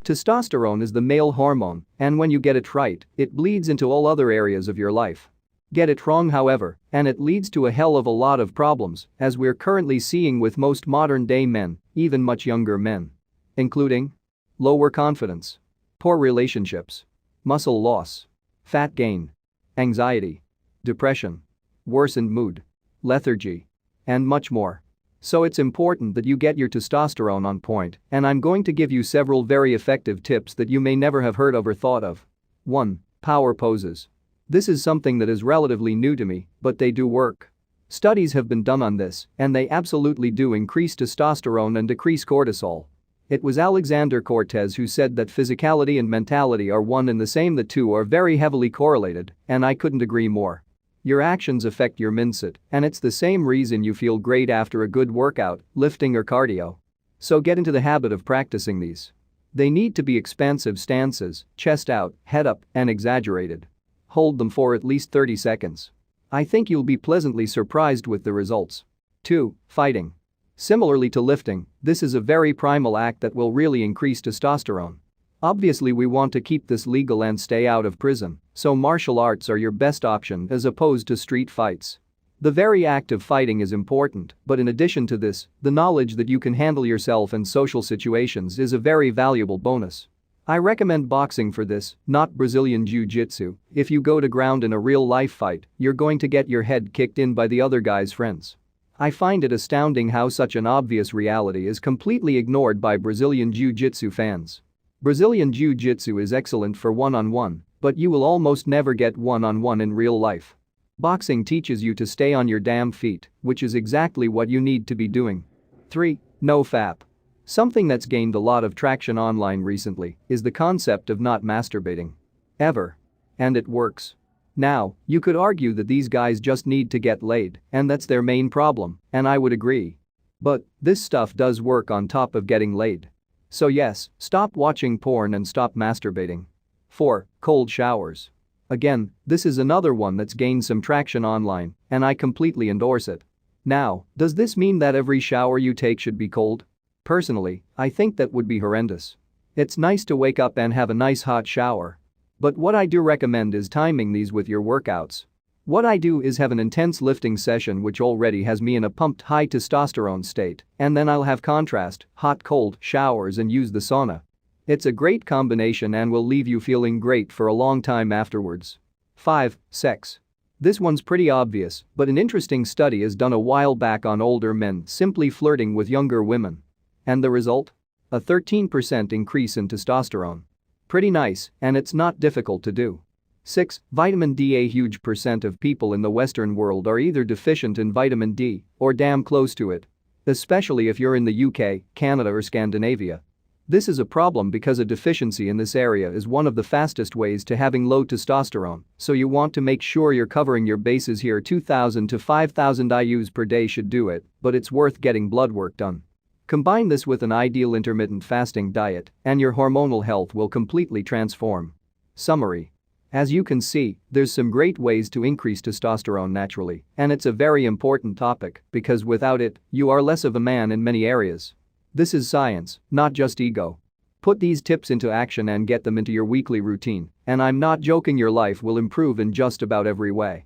Testosterone is the male hormone, and when you get it right, it bleeds into all other areas of your life. Get it wrong, however, and it leads to a hell of a lot of problems, as we're currently seeing with most modern-day men, even much younger men. Including lower confidence, poor relationships, muscle loss, fat gain, anxiety, depression, worsened mood, lethargy, and much more. So it's important that you get your testosterone on point, and I'm going to give you several very effective tips that you may never have heard of or thought of. 1. Power poses. This is something that is relatively new to me, but they do work. Studies have been done on this, and they absolutely do increase testosterone and decrease cortisol. It was Alexander Cortez who said that physicality and mentality are one and the same. The two are very heavily correlated, and I couldn't agree more. Your actions affect your mindset, and it's the same reason you feel great after a good workout, lifting or cardio. So get into the habit of practicing these. They need to be expansive stances, chest out, head up, and exaggerated. Hold them for at least 30 seconds. I think you'll be pleasantly surprised with the results. 2. Fighting. Similarly to lifting, this is a very primal act that will really increase testosterone. Obviously, we want to keep this legal and stay out of prison, so martial arts are your best option as opposed to street fights. The very act of fighting is important, but in addition to this, the knowledge that you can handle yourself in social situations is a very valuable bonus. I recommend boxing for this, not Brazilian Jiu-Jitsu. If you go to ground in a real-life fight, you're going to get your head kicked in by the other guy's friends. I find it astounding how such an obvious reality is completely ignored by Brazilian Jiu-Jitsu fans. Brazilian Jiu-Jitsu is excellent for one-on-one, but you will almost never get one-on-one in real life. Boxing teaches you to stay on your damn feet, which is exactly what you need to be doing. 3. No FAP. Something that's gained a lot of traction online recently is the concept of not masturbating. Ever. And it works. Now, you could argue that these guys just need to get laid, and that's their main problem, and I would agree. But this stuff does work on top of getting laid. So yes, stop watching porn and stop masturbating. 4. Cold showers. Again, this is another one that's gained some traction online, and I completely endorse it. Now, does this mean that every shower you take should be cold? Personally, I think that would be horrendous. It's nice to wake up and have a nice hot shower. But what I do recommend is timing these with your workouts. What I do is have an intense lifting session which already has me in a pumped high testosterone state, and then I'll have contrast, hot-cold showers and use the sauna. It's a great combination and will leave you feeling great for a long time afterwards. 5. Sex. This one's pretty obvious, but an interesting study is done a while back on older men simply flirting with younger women. And the result? A 13% increase in testosterone. Pretty nice, and it's not difficult to do. 6. Vitamin D. A huge percent of people in the Western world are either deficient in vitamin D or damn close to it. Especially if you're in the UK, Canada or Scandinavia. This is a problem because a deficiency in this area is one of the fastest ways to having low testosterone, so you want to make sure you're covering your bases here. 2,000 to 5,000 IUs per day should do it, but it's worth getting blood work done. Combine this with an ideal intermittent fasting diet, and your hormonal health will completely transform. Summary. As you can see, there's some great ways to increase testosterone naturally, and it's a very important topic because without it, you are less of a man in many areas. This is science, not just ego. Put these tips into action and get them into your weekly routine, and I'm not joking, your life will improve in just about every way.